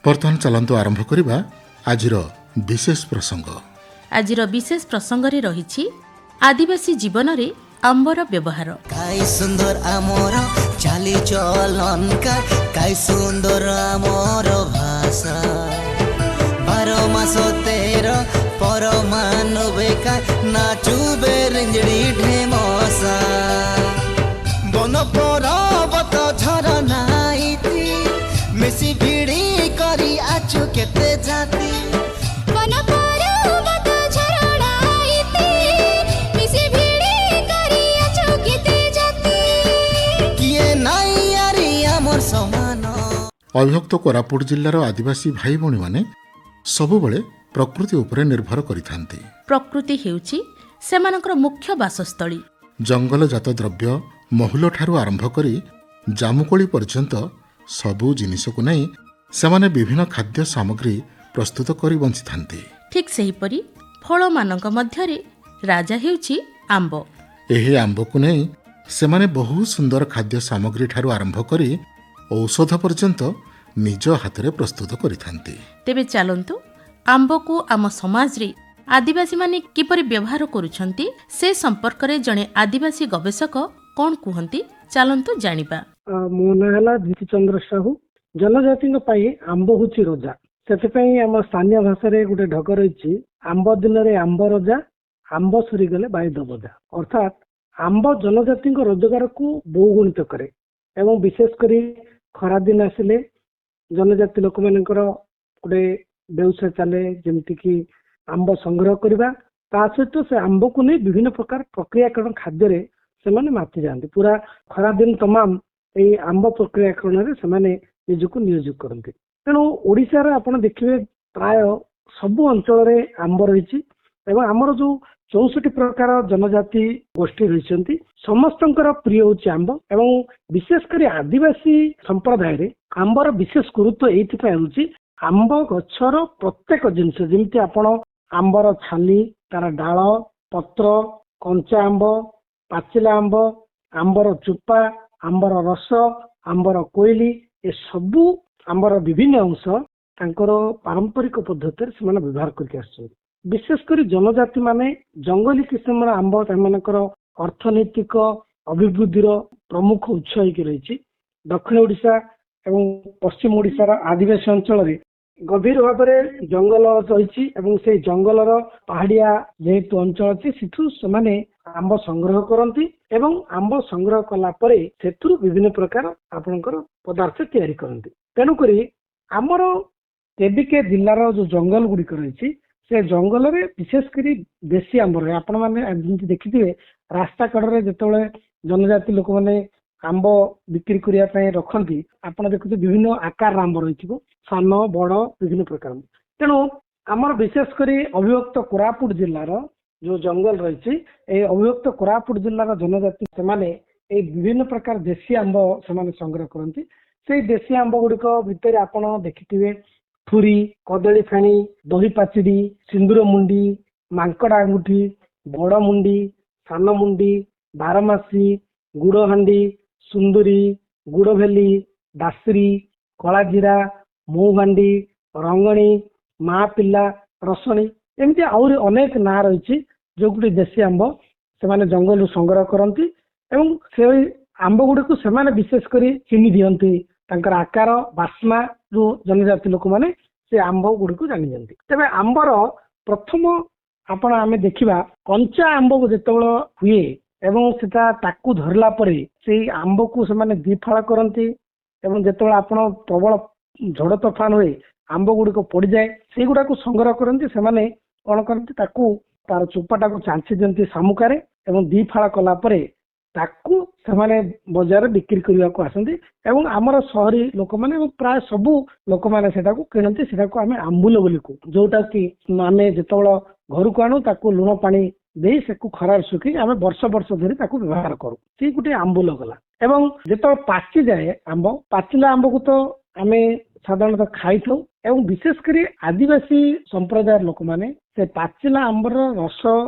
ବର୍ତ୍ତମାନ ଚାଲନ୍ତୁ ଆରମ୍ଭ କରିବା ଆଜିର ବିଶେଷ ପ୍ରସଙ୍ଗ। ଆଜିର ବିଶେଷ ପ୍ରସଙ୍ଗରେ ରହିଛି ଆଦିବାସୀ ଜୀବନରେ ଆମ୍ବର ବ୍ୟବହାର। କାଇ ସୁନ୍ଦର ଆମର ଚାଲିଚଳନ, କାଇ ସୁନ୍ଦର ଆମର ଭାଷା, 12 ମାସ 13 ପରମାଣୁ ବେକା ନାଚୁବେ ରିଞ୍ଜଡ଼ି ଢେମସା, ବନ ପରବତ ଝରଣା ଇତି ମିଶି ଭିଡ଼ି କରି ଆଛୁ କେତେ ଜାତି, ବନ ପରବତ ଝରଣା ଇତି ମିଶି ଭିଡ଼ି କରି ଆଛୁ କେତେ ଜାତି, କିଏ ନାଇଁ ଆରି ଆମର ସମାନ। ଅବିଭକ୍ତ କୋରାପୁଟ ଜିଲ୍ଲାର ଆଦିବାସୀ ଭାଇ ଭଉଣୀମାନେ ସବୁବେଳେ ପ୍ରକୃତି ଉପରେ ନିର୍ଭର କରିଥାନ୍ତି। ପ୍ରକୃତି ହେଉଛି ସେମାନଙ୍କର ମୁଖ୍ୟ ବାସସ୍ଥଳୀ। ଜଙ୍ଗଲଜାତ ଦ୍ରବ୍ୟ ମହୁଲଠାରୁ ଆରମ୍ଭ କରି ଜାମୁକୋଳି ପର୍ଯ୍ୟନ୍ତ ସବୁ ଜିନିଷକୁ ନେଇ ସେମାନେ ବିଭିନ୍ନ ଖାଦ୍ୟ ସାମଗ୍ରୀ ପ୍ରସ୍ତୁତ କରି ବଞ୍ଚିଥାନ୍ତି। ଠିକ୍ ସେହିପରି ଫଳମାନଙ୍କ ମଧ୍ୟରେ ରାଜା ହେଉଛି ଆମ୍ବ। ଏହି ଆମ୍ବକୁ ନେଇ ସେମାନେ ବହୁ ସୁନ୍ଦର ଖାଦ୍ୟ ସାମଗ୍ରୀ ଠାରୁ ଆରମ୍ଭ କରି ଔଷଧ ପର୍ଯ୍ୟନ୍ତ ନିଜ ହାତରେ ପ୍ରସ୍ତୁତ କରିଥାନ୍ତି। ତେବେ ଚାଲନ୍ତୁ ଆମ୍ବକୁ ଆମ ସମାଜରେ ଆଦିବାସୀମାନେ କିପରି ବ୍ୟବହାର କରୁଛନ୍ତି ସେ ସମ୍ପର୍କରେ ଜଣେ ଆଦିବାସୀ ଗବେଷକ କ'ଣ କୁହନ୍ତି, ଚାଲନ୍ତୁ ଜାଣିବା। ମୋ ନାଁ ହେଲା ଧୀତି ଚନ୍ଦ୍ର ସାହୁ। ଜନଜାତିଙ୍କ ପାଇଁ ଆମ୍ବ ହେଉଛି ରଜା। ସେଥିପାଇଁ ଆମ ସ୍ଥାନୀୟ ଭାଷାରେ ଗୋଟେ ଢଗ ରହିଛି, ଆମ୍ବ ଦିନରେ ଆମ୍ବ ରଜା, ଆମ୍ବ ସରିଗଲେ ବାଇଦ ବଜା। ଅର୍ଥାତ୍ ଆମ୍ବ ଜନଜାତିଙ୍କ ରୋଜଗାରକୁ ବହୁଗୁଣିତ କରେ ଏବଂ ବିଶେଷ କରି ଖରାଦିନ ଆସିଲେ ଜନଜାତି ଲୋକମାନଙ୍କର ଗୋଟେ ବ୍ୟବସାୟ ଚାଲେ, ଯେମିତିକି ଆମ୍ବ ସଂଗ୍ରହ କରିବା, ତା ସହିତ ସେ ଆମ୍ବକୁ ନେଇ ବିଭିନ୍ନ ପ୍ରକାର ପ୍ରକ୍ରିୟାକରଣ ଖାଦ୍ୟରେ ସେମାନେ ମାତି ଯାଆନ୍ତି। ପୁରା ଖରାଦିନ ତମାମ ଏଇ ଆମ୍ବ ପ୍ରକ୍ରିୟାକରଣରେ ସେମାନେ ନିଜକୁ ନିୟୋଜିତ କରନ୍ତି। ତେଣୁ ଓଡ଼ିଶାର ଆପଣ ଦେଖିବେ ପ୍ରାୟ ସବୁ ଅଞ୍ଚଳରେ ଆମ୍ବ ରହିଛି ଏବଂ ଆମର ଯୋଉ 64 ପ୍ରକାର ଜନଜାତି ଗୋଷ୍ଠୀ ରହିଛନ୍ତି ସମସ୍ତଙ୍କର ପ୍ରିୟ ହେଉଛି ଆମ୍ବ ଏବଂ ବିଶେଷ କରି ଆଦିବାସୀ ସମ୍ପ୍ରଦାୟରେ ଆମ୍ବର ବିଶେଷ ଗୁରୁତ୍ୱ ଏଇଥିପାଇଁ ହେଉଛି, ଆମ୍ବ ଗଛର ପ୍ରତ୍ୟେକ ଜିନିଷ, ଯେମିତି ଆପଣ ଆମ୍ବର ଛାଲି, ତାର ଡାଳ, ପତ୍ର, କଞ୍ଚା ଆମ୍ବ, ପାଚିଲା ଆମ୍ବ, ଆମ୍ବର ଚୋପା, ଆମ୍ବର ରସ, ଆମ୍ବର କୋଇଲି, ଏସବୁ ଆମ୍ବର ବିଭିନ୍ନ ଅଂଶ ତାଙ୍କର ପାରମ୍ପରିକ ପଦ୍ଧତିରେ ସେମାନେ ବ୍ୟବହାର କରିକି ଆସୁଛନ୍ତି। ବିଶେଷ କରି ଜନଜାତି ମାନେ ଜଙ୍ଗଲୀ କିସମର ଆମ୍ବ ସେମାନଙ୍କର ଅର୍ଥନୈତିକ ଅଭିବୃଦ୍ଧିର ପ୍ରମୁଖ ଉତ୍ସ ହେଇକି ରହିଛି। ଦକ୍ଷିଣ ଓଡ଼ିଶା ଏବଂ ପଶ୍ଚିମ ଓଡ଼ିଶାର ଆଦିବାସୀ ଅଞ୍ଚଳରେ ଗଭୀର ଭାବରେ ଜଙ୍ଗଲ ରହିଛି ଏବଂ ସେଇ ଜଙ୍ଗଲର ପାହାଡ଼ିଆ ଯେହେତୁ ଅଞ୍ଚଳ ଅଛି, ସେଠୁ ସେମାନେ ଆମ୍ବ ସଂଗ୍ରହ କରନ୍ତି ଏବଂ ଆମ୍ବ ସଂଗ୍ରହ କଲା ପରେ ସେଥିରୁ ବିଭିନ୍ନ ପ୍ରକାର ଆପଣଙ୍କର ପଦାର୍ଥ ତିଆରି କରନ୍ତି। ତେଣୁକରି ଆମର କେବିକେ ଜିଲ୍ଲାର ଯୋଉ ଜଙ୍ଗଲ ଗୁଡ଼ିକ ରହିଛି, ସେ ଜଙ୍ଗଲରେ ବିଶେଷ କରି ଦେଶୀ ଆମ୍ବ ରହେ। ଆପଣମାନେ ଯେମିତି ଦେଖିଥିବେ ରାସ୍ତା କଡ଼ରେ ଯେତେବେଳେ ଜନଜାତି ଲୋକମାନେ ଆମ୍ବ ବିକ୍ରି କରିବା ପାଇଁ ରଖନ୍ତି, ଆପଣ ଦେଖୁଥିବେ ବିଭିନ୍ନ ଆକାରର ଆମ୍ବ ରହିଥିବ, ସାନ ବଡ଼ ବିଭିନ୍ନ ପ୍ରକାର। ତେଣୁ ଆମର ବିଶେଷ କରି ଅବିଭକ୍ତ କୋରାପୁଟ ଜିଲ୍ଲାର ଯୋଉ ଜଙ୍ଗଲ ରହିଛି, এই ଅବିଭକ୍ତ କୋରାପୁଟ ଜିଲ୍ଲାର ଜନଜାତି ସେମାନେ ଏଇ ବିଭିନ୍ନ ପ୍ରକାର ଦେଶୀ ଆମ୍ବ ସେମାନେ ସଂଗ୍ରହ କରନ୍ତି। ସେଇ ଦେଶୀ ଆମ୍ବ ଗୁଡ଼ିକ ଭିତରେ ଆପଣ ଦେଖିଥିବେ ଥୁରୀ, କଦଳୀ ଫେଣି, ଦହି ପାଚିଡ଼ି, ସିନ୍ଦୁର ମୁଣ୍ଡି, ମାଙ୍କଡ ଆଙ୍ଗୁଠି, ବଡ଼ ମୁଣ୍ଡି, ସାନ ମୁଣ୍ଡି, ବାରମାସୀ, ଗୁଡ଼ହାଣ୍ଡି, ସୁନ୍ଦୁରୀ, ଗୁଡ଼ଭେଲି, ଦାସରୀ, କଳାଜିରା, ମହୁହାଣ୍ଡି, ରଙ୍ଗଣୀ, ମା ପିଲା, ରସଣୀ, ଏମିତି ଆହୁରି ଅନେକ ନାଁ ରହିଛି ଯୋଉଗୁଡ଼ି ଦେଶୀ ଆମ୍ବ ସେମାନେ ଜଙ୍ଗଲରୁ ସଂଗ୍ରହ କରନ୍ତି ଏବଂ ସେଇ ଆମ୍ବ ଗୁଡ଼ିକୁ ସେମାନେ ବିଶେଷ କରି ଚିନି ଦିଅନ୍ତି। ତାଙ୍କର ଆକାର, ବାସ୍ନା ଯୋଉ ଜନଜାତି ଲୋକମାନେ ସେ ଆମ୍ବ ଗୁଡ଼ିକୁ ଜାଣିଛନ୍ତି। ତେବେ ଆମ୍ବର ପ୍ରଥମ ଆମେ ଦେଖିବା କଞ୍ଚା ଆମ୍ବ ଯେତେବେଳେ ହୁଏ ଏବଂ ସେଟା ତାକୁ ଧରିଲା ପରେ ସେଇ ଆମ୍ବକୁ ସେମାନେ ଦି ଫାଳ କରନ୍ତି ଏବଂ ଯେତେବେଳେ ଆପଣ ପ୍ରବଳ ଝଡ଼ ତୋଫାନ ହୁଏ ଆମ୍ବ ଗୁଡ଼ିକ ପଡ଼ିଯାଏ, ସେଇଗୁଡ଼ାକୁ ସଂଗ୍ରହ କରନ୍ତି। ସେମାନେ କ'ଣ କରନ୍ତି, ତାକୁ ତାର ଚୋପାଟାକୁ ଚାଞ୍ଚି ଦିଅନ୍ତି ଶାମୁକାରେ ଏବଂ ଦି ଫାଳ କଲା ପରେ ତାକୁ ସେମାନେ ବଜାରରେ ବିକ୍ରି କରିବାକୁ ଆସନ୍ତି ଏବଂ ଆମର ସହରୀ ଲୋକମାନେ ଏବଂ ପ୍ରାୟ ସବୁ ଲୋକମାନେ ସେଟାକୁ କିଣନ୍ତି। ସେଟାକୁ ଆମେ ଆମ୍ବୁଲ ବୋଲି କହୁ, ଯୋଉଟା କି ଆମେ ଯେତେବେଳେ ଘରକୁ ଆଣୁ ତାକୁ ଲୁଣ ପାଣି ଦେଇ ସେକୁ ଖରାରେ ଶୁଖେଇ ଆମେ ବର୍ଷ ବର୍ଷ ଧରି ତାକୁ ବ୍ୟବହାର କରୁ। ସେଇ ଗୋଟେ ଆମ୍ବୁଲ ଗଲା ଏବଂ ଯେତେବେଳେ ପାଚିଯାଏ ଆମ୍ବ, ପାଚିଲା ଆମ୍ବକୁ ତ ଆମେ ସାଧାରଣତଃ ଖାଇଥାଉ ଏବଂ ବିଶେଷ କରି ଆଦିବାସୀ ସମ୍ପ୍ରଦାୟର ଲୋକମାନେ ସେ ପାଚିଲା ଆମ୍ବର ରସ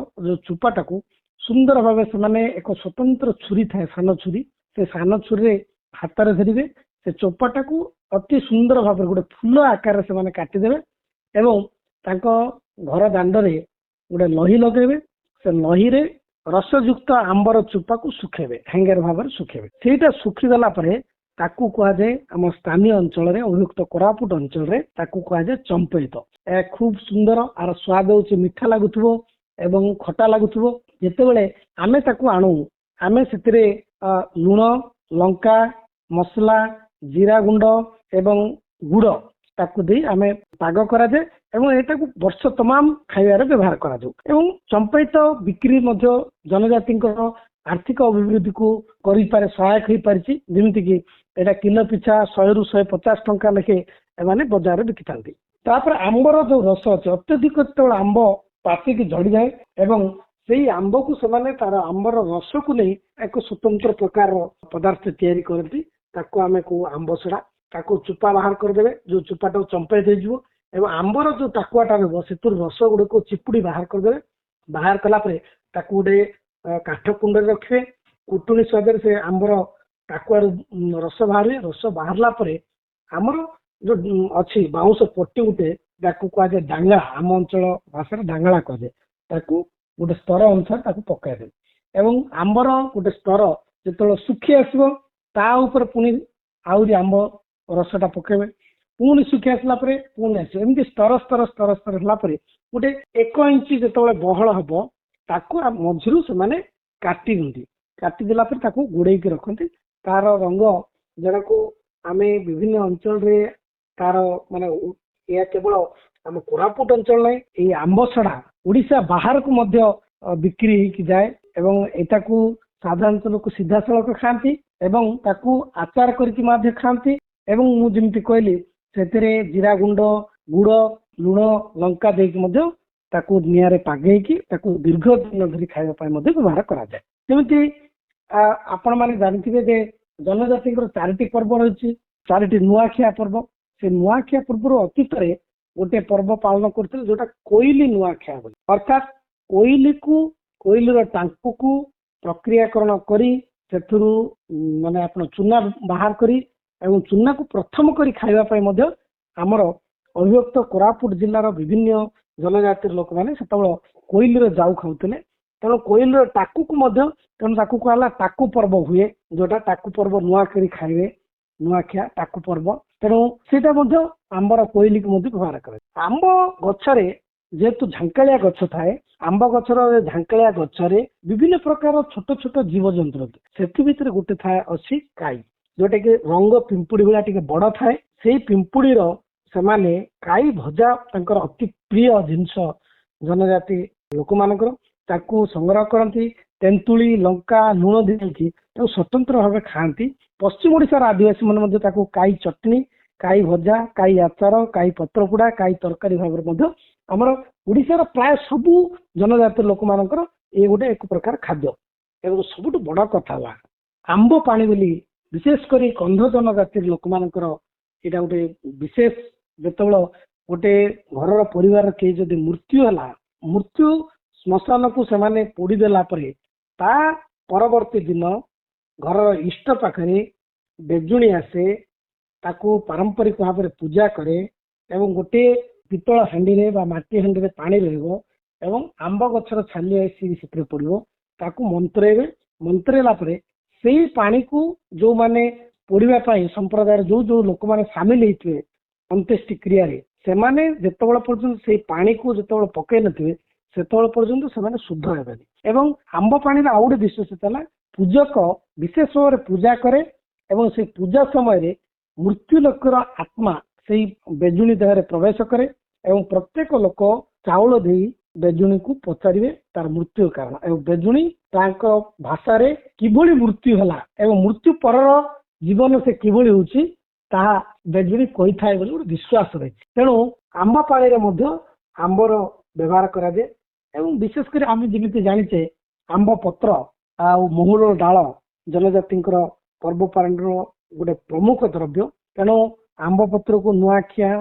ଯୋଉ ଚୋପାଟାକୁ ସୁନ୍ଦର ଭାବେ ସେମାନେ ଏକ ସ୍ୱତନ୍ତ୍ର ଛୁରୀ ଥାଏ, ସାନ ଛୁରୀ, ସେ ସାନ ଛୁରୀରେ ହାତରେ ଧରିବେ, ସେ ଚୋପାଟାକୁ ଅତି ସୁନ୍ଦର ଭାବରେ ଗୋଟେ ଫୁଲ ଆକାରରେ ସେମାନେ କାଟିଦେବେ ଏବଂ ତାଙ୍କ ଘର ଦାଣ୍ଡରେ ଗୋଟେ ଲହି ଲଗେଇବେ। ସେ ଲହିରେ ରସଯୁକ୍ତ ଆମ୍ବର ଚୋପାକୁ ଶୁଖେଇବେ, ହ୍ୟାଙ୍ଗର ଭାବରେ ଶୁଖେଇବେ। ସେଇଟା ଶୁଖିଗଲା ପରେ ତାକୁ କୁହାଯାଏ ଆମ ସ୍ଥାନୀୟ ଅଞ୍ଚଳରେ ଅଭିଯୁକ୍ତ କୋରାପୁଟ ଅଞ୍ଚଳରେ ତାକୁ କୁହାଯାଏ ଚମ୍ପେଇତ। ଏହା ଖୁବ ସୁନ୍ଦର, ଆର ସ୍ୱାଦ ହଉଛି ମିଠା ଲାଗୁଥିବ ଏବଂ ଖଟା ଲାଗୁଥିବ। ଯେତେବେଳେ ଆମେ ତାକୁ ଆଣୁ ଆମେ ସେଥିରେ ଲୁଣ, ଲଙ୍କା, ମସଲା, ଜିରା ଗୁଣ୍ଡ ଏବଂ ଗୁଡ଼ ତାକୁ ଦେଇ ଆମେ ପାଗ କରାଯାଏ ଏବଂ ଏଟାକୁ ବର୍ଷ ତମାମ ଖାଇବାରେ ବ୍ୟବହାର କରାଯାଉ। ଏବଂ ଚମ୍ପେଇତ ବିକ୍ରି ମଧ୍ୟ ଜନଜାତିଙ୍କର ଆର୍ଥିକ ଅଭିବୃଦ୍ଧିକୁ କରିପାରେ, ସହାୟକ ହେଇପାରିଛି। ଯେମିତିକି ଏଇଟା କିଲୋ ପିଛା 100 ରୁ 150 ଟଙ୍କା ଲେଖେ ଏମାନେ ବଜାରରେ ବିକିଥାନ୍ତି। ତାପରେ ଆମ୍ବର ଯୋଉ ରସ ଅଛି, ଅତ୍ୟଧିକ ଯେତେବେଳେ ଆମ୍ବ ପାଚିକି ଝଡ଼ିଯାଏ ଏବଂ ସେଇ ଆମ୍ବକୁ ସେମାନେ ତାର ଆମ୍ବର ରସକୁ ନେଇ ଏକ ସ୍ୱତନ୍ତ୍ର ପ୍ରକାରର ପଦାର୍ଥ ତିଆରି କରନ୍ତି। ତାକୁ ଆମେ କହୁ ଆମ୍ବ ସଡ଼ା। ତାକୁ ଚୋପା ବାହାର କରିଦେବେ, ଯୋଉ ଚୋପାଟାକୁ ଚମ୍ପେଇ ଦେଇଯିବ ଏବଂ ଆମ୍ବର ଯୋଉ ଟାକୁଆଟା ରହିବ ସେଥିରୁ ରସ ଗୁଡ଼ିକୁ ଚିପୁଡ଼ି ବାହାର କରିଦେବେ। ବାହାର କଲା ପରେ ତାକୁ ଗୋଟେ କାଠ କୁଣ୍ଡରେ ରଖିବେ। କୁଟୁଣି ସ୍ୱାଦରେ ସେ ଆମ୍ବର ଟାକୁଆରୁ ରସ ବାହାରିବେ। ରସ ବାହାରିଲା ପରେ ଆମର ଯୋଉ ଅଛି ବାଉଁଶ ପଟି ଗୋଟେ, ତାକୁ କୁହାଯାଏ ଡାଙ୍ଗା, ଆମ ଅଞ୍ଚଳ ଭାଷାରେ ଡାଙ୍ଗଳା କୁହାଯାଏ। ତାକୁ ଗୋଟେ ସ୍ତର ଅନୁସାରେ ତାକୁ ପକାଇଦେବେ ଏବଂ ଆମ୍ବର ଗୋଟେ ସ୍ତର ଯେତେବେଳେ ଶୁଖି ଆସିବ ତା ଉପରେ ପୁଣି ଆହୁରି ଆମ୍ବ ରସଟା ପକେଇବେ। ପୁଣି ଶୁଖି ଆସିଲା ପରେ ପୁଣି ଆସିବ। ଏମିତି ସ୍ତର ସ୍ତର ସ୍ତର ସ୍ତର ହେଲା ପରେ ଗୋଟେ 1 ଇଞ୍ଚ ଯେତେବେଳେ ବହଳ ହବ ତାକୁ ମଝିରୁ ସେମାନେ କାଟି ଦିଅନ୍ତି। କାଟିଦେଲା ପରେ ତାକୁ ଘୋଡ଼େଇକି ରଖନ୍ତି। ତାର ରଙ୍ଗ ଯାହାକୁ ଆମେ ବିଭିନ୍ନ ଅଞ୍ଚଳରେ ତାର ମାନେ ଏହା କେବଳ ଆମ କୋରାପୁଟ ଅଞ୍ଚଳ ନାହିଁ, ଏଇ ଆମ୍ବ ସଡ଼ା ଓଡ଼ିଶା ବାହାରକୁ ମଧ୍ୟ ବିକ୍ରି ହେଇକି ଯାଏ ଏବଂ ଏଟାକୁ ସାଧାରଣତଃ ଲୋକ ସିଧାସଳଖ ଖାଆନ୍ତି ଏବଂ ତାକୁ ଆଚାର କରିକି ମଧ୍ୟ ଖାଆନ୍ତି। ଏବଂ ମୁଁ ଯେମିତି କହିଲି ସେଥିରେ ଜିରା ଗୁଣ୍ଡ, ଗୁଡ଼, ଲୁଣ, ଲଙ୍କା ଦେଇକି ମଧ୍ୟ ତାକୁ ନିଆଁରେ ପାଗେଇକି ତାକୁ ଦୀର୍ଘ ଦିନ ଧରି ଖାଇବା ପାଇଁ ମଧ୍ୟ ବ୍ୟବହାର କରାଯାଏ। ଯେମିତି ଆପଣମାନେ ଜାଣିଥିବେ ଯେ ଜନଜାତିଙ୍କର 4ଟି ପର୍ବ ରହିଛି, 4ଟି ନୂଆଖିଆ ପର୍ବ। ସେ ନୂଆଖିଆ ପୂର୍ବରୁ ଅତୀତରେ ଗୋଟେ ପର୍ବ ପାଳନ କରୁଥିଲେ ଯୋଉଟା କୋଇଲି ନୂଆଖିଆ ବୋଲି। ଅର୍ଥାତ୍ କୋଇଲିର ଟାଙ୍କୁକୁ ପ୍ରକ୍ରିୟାକରଣ କରି ସେଥିରୁ ମାନେ ଆପଣ ଚୁନା ବାହାର କରି ଏବଂ ଚୁନାକୁ ପ୍ରଥମ କରି ଖାଇବା ପାଇଁ ମଧ୍ୟ ଆମର ଅଭିଯୁକ୍ତ କୋରାପୁଟ ଜିଲ୍ଲାର ବିଭିନ୍ନ ଜନଜାତିର ଲୋକମାନେ ସେତେବେଳେ କୋଇଲିର ଯାଉ ଖାଉଥିଲେ। ତେଣୁ କୋଇଲିର ଟାକୁକୁ ମଧ୍ୟ ତେଣୁ ତାକୁ କୁହାହେଲା ଟାକୁ ପର୍ବ ହୁଏ, ଯୋଉଟା ଟାକୁ ପର୍ବ ନୂଆ କରି ଖାଇବେ, ନୂଆଖିଆ ଟାକୁ ପର୍ବ। ତେଣୁ ସେଇଟା ମଧ୍ୟ ଆମ୍ବର କୋଇଲିକୁ ମଧ୍ୟ ବ୍ୟବହାର କରେ। ଆମ୍ବ ଗଛରେ ଯେହେତୁ ଝାଙ୍କାଳିଆ ଗଛ ଥାଏ, ଆମ୍ବ ଗଛର ଝାଙ୍କାଳିଆ ଗଛରେ ବିଭିନ୍ନ ପ୍ରକାର ଛୋଟ ଛୋଟ ଜୀବଜନ୍ତୁ ଅଛି। ସେଥି ଭିତରେ ଗୋଟେ ଥାଏ ଅଛି କାଇ, ଯୋଉଟା କି ରଙ୍ଗ ପିମ୍ପୁଡି ଭଳିଆ ଟିକେ ବଡ ଥାଏ। ସେଇ ପିମ୍ପୁଡିର ସେମାନେ କାଇ ଭଜା ତାଙ୍କର ଅତି ପ୍ରିୟ ଜିନିଷ ଜନଜାତି ଲୋକମାନଙ୍କର। ତାକୁ ସଂଗ୍ରହ କରନ୍ତି, ତେନ୍ତୁଳି, ଲଙ୍କା, ଲୁଣ ଦେଇକି ତାକୁ ସ୍ୱତନ୍ତ୍ର ଭାବେ ଖାଆନ୍ତି। ପଶ୍ଚିମ ଓଡ଼ିଶାର ଆଦିବାସୀ ମାନେ ମଧ୍ୟ ତାକୁ କାଇ ଚଟଣି, କାଇ ଭଜା, କାଇ ଆଚାର, କାଇ ପତ୍ରପୋଡ଼ା, କାଇ ତରକାରୀ ଭାବରେ ମଧ୍ୟ ଆମର ଓଡ଼ିଶାର ପ୍ରାୟ ସବୁ ଜନଜାତି ଲୋକମାନଙ୍କର ଏ ଗୋଟେ ଏକ ପ୍ରକାର ଖାଦ୍ୟ। ଏବଂ ସବୁଠୁ ବଡ଼ କଥା ହେଲା ଆମ୍ବ ପାଣି ବୋଲି, ବିଶେଷ କରି କନ୍ଧ ଜନଜାତିର ଲୋକମାନଙ୍କର ଏଇଟା ଗୋଟେ ବିଶେଷ। ଯେତେବେଳେ ଗୋଟେ ଘରର ପରିବାର କେହି ଯଦି ମୃତ୍ୟୁ ହେଲା, ମୃତ୍ୟୁ ଶ୍ମଶାନକୁ ସେମାନେ ପୋଡ଼ିଦେଲା ପରେ ତା ପରବର୍ତ୍ତୀ ଦିନ ଘରର ଇଷ୍ଟ ପାଖରେ ବେଜୁଣି ଆସେ, ତାକୁ ପାରମ୍ପରିକ ଭାବରେ ପୂଜା କରେ ଏବଂ ଗୋଟିଏ ପିତ୍ତଳ ହାଣ୍ଡିରେ ବା ମାଟି ହାଣ୍ଡିରେ ପାଣି ରହିବ ଏବଂ ଆମ୍ବ ଗଛର ଛାଲି ଆସି ସେଥିରେ ପଡ଼ିବ। ତାକୁ ମନ୍ତ୍ରେଇବେ। ମନ୍ତ୍ରେଇଲା ପରେ ସେଇ ପାଣିକୁ ଯୋଉମାନେ ପୋଡ଼ିବା ପାଇଁ ସମ୍ପ୍ରଦାୟର ଯୋଉ ଲୋକମାନେ ସାମିଲ ହେଇଥିବେ ଅନ୍त्यେଷ୍ଟି କ୍ରିୟାରେ, ସେମାନେ ଯେତେବେଳେ ପର୍ଯ୍ୟନ୍ତ ସେଇ ପାଣିକୁ ଯେତେବେଳେ ପକେଇ ନଥିବେ ସେତେବେଳେ ପର୍ଯ୍ୟନ୍ତ ସେମାନେ ଶୁଦ୍ଧ ହେବେନି। ଏବଂ ଆମ୍ବ ପାଣିର ଆଉ ଗୋଟେ ବିଶେଷତା ହେଲା ପୂଜକ ବିଶେଷ ଭାବରେ ପୂଜା କରେ ଏବଂ ସେଇ ପୂଜା ସମୟରେ ମୃତ୍ୟୁ ଲୋକର ଆତ୍ମା ସେଇ ବେଜୁଣି ଦେହରେ ପ୍ରବେଶ କରେ ଏବଂ ପ୍ରତ୍ୟେକ ଲୋକ ଚାଉଳ ଦେଇ ବେଜୁଣିକୁ ପଚାରିବେ ତାର ମୃତ୍ୟୁ କାରଣ ଏବଂ ବେଜୁଣି ତାଙ୍କ ଭାଷାରେ କିଭଳି ମୃତ୍ୟୁ ହେଲା ଏବଂ ମୃତ୍ୟୁ ପରର ଜୀବନ ସେ କିଭଳି ହେଉଛି ତାହା ବେଜୁଣି କହିଥାଏ ବୋଲି ଗୋଟେ ବିଶ୍ୱାସ ରହିଛି। ତେଣୁ ଆମ୍ବ ପାଣିରେ ମଧ୍ୟ ଆମ୍ବର ବ୍ୟବହାର କରାଯାଏ ଏବଂ ବିଶେଷ କରି ଆମେ ଯେମିତି ଜାଣିଛେ ଆମ୍ବ ପତ୍ର ଆଉ ମହୁଲ ଡାଳ ଜନଜାତିଙ୍କର ପର୍ବପର୍ବାଣିର ଗୋଟେ ପ୍ରମୁଖ ଦ୍ରବ୍ୟ। ତେଣୁ ଆମ୍ବ ପତ୍ରକୁ ନୂଆଖିଆ,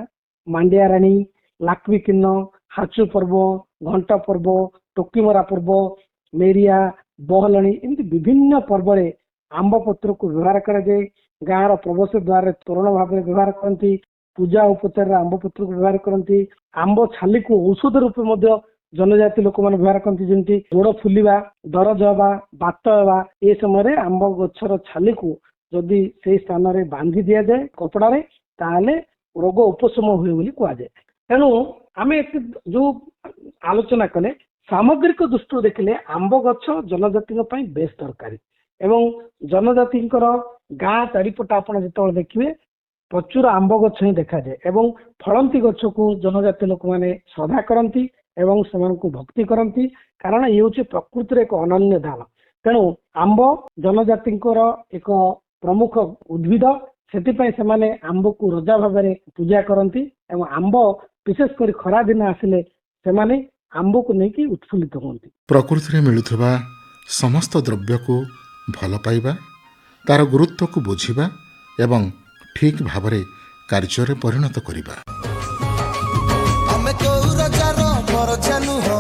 ମାଣ୍ଡିଆରାଣୀ, ଲାକ୍ଷ୍ମୀ କିନ୍ନ, ହାଚୁ ପର୍ବ, ଘଣ୍ଟ ପର୍ବ, ଟୋକିମରା ପର୍ବ, ମେରିଆ, ବହଲଣି ଏମିତି ବିଭିନ୍ନ ପର୍ବରେ ଆମ୍ବ ପତ୍ରକୁ ବ୍ୟବହାର କରାଯାଏ। ଗାଁର ପ୍ରବେଶ ଦ୍ୱାରରେ ତୋରଣ ଭାବରେ ବ୍ୟବହାର କରନ୍ତି। ପୂଜା ଉପଚାରରେ ଆମ୍ବ ପତ୍ରକୁ ବ୍ୟବହାର କରନ୍ତି। ଆମ୍ବ ଛାଲିକୁ ଔଷଧ ରୂପେ ମଧ୍ୟ ଜନଜାତି ଲୋକମାନେ ବ୍ୟବହାର କରନ୍ତି। ଯେମିତି ଗୋଡ ଫୁଲିବା, ଦରଜ ହେବା, ବାତ ହେବା, ଏ ସମୟରେ ଆମ୍ବ ଗଛର ଛାଲିକୁ ଯଦି ସେଇ ସ୍ଥାନରେ ବାନ୍ଧି ଦିଆଯାଏ କପଡାରେ, ତାହେଲେ ରୋଗ ଉପଶମ ହୁଏ ବୋଲି କୁହାଯାଏ। ତେଣୁ ଆମେ ଯୋଉ ଆଲୋଚନା କଲେ ସାମଗ୍ରିକ ଦୃଷ୍ଟିରୁ ଦେଖିଲେ ଆମ୍ବ ଗଛ ଜନଜାତିଙ୍କ ପାଇଁ ବେଶ ଦରକାରୀ ଏବଂ ଜନଜାତିଙ୍କର ଗାଁ ଚାରିପଟ ଆପଣ ଯେତେବେଳେ ଦେଖିବେ ପ୍ରଚୁର ଆମ୍ବ ଗଛ ହିଁ ଦେଖାଯାଏ ଏବଂ ଫଳନ୍ତି ଗଛକୁ ଜନଜାତି ଲୋକମାନେ ଶ୍ରଦ୍ଧା କରନ୍ତି ଏବଂ ସେମାନଙ୍କୁ ଭକ୍ତି କରନ୍ତି, କାରଣ ଇଏ ହେଉଛି ପ୍ରକୃତିର ଏକ ଅନନ୍ୟ ଦାନ। ତେଣୁ ଆମ୍ବ ଜନଜାତିଙ୍କର ଏକ ପ୍ରମୁଖ ଉଦ୍ଭିଦ, ସେଥିପାଇଁ ସେମାନେ ଆମ୍ବକୁ ରଜା ଭାବରେ ପୂଜା କରନ୍ତି ଏବଂ ଆମ୍ବ ବିଶେଷ କରି ଖରା ଦିନ ଆସିଲେ ସେମାନେ ଆମ୍ବକୁ ନେଇକି ଉତ୍ଫୁଲ୍ଲିତ ହୁଅନ୍ତି। ପ୍ରକୃତିରେ ମିଳୁଥିବା ସମସ୍ତ ଦ୍ରବ୍ୟକୁ ଭଲ ପାଇବା, ତାର ଗୁରୁତ୍ୱକୁ ବୁଝିବା ଏବଂ ଠିକ୍ ଭାବରେ କାର୍ଯ୍ୟରେ ପରିଣତ କରିବା। ଆମେ କୋଉ ରଜାର ବରଜା ନୁହଁ,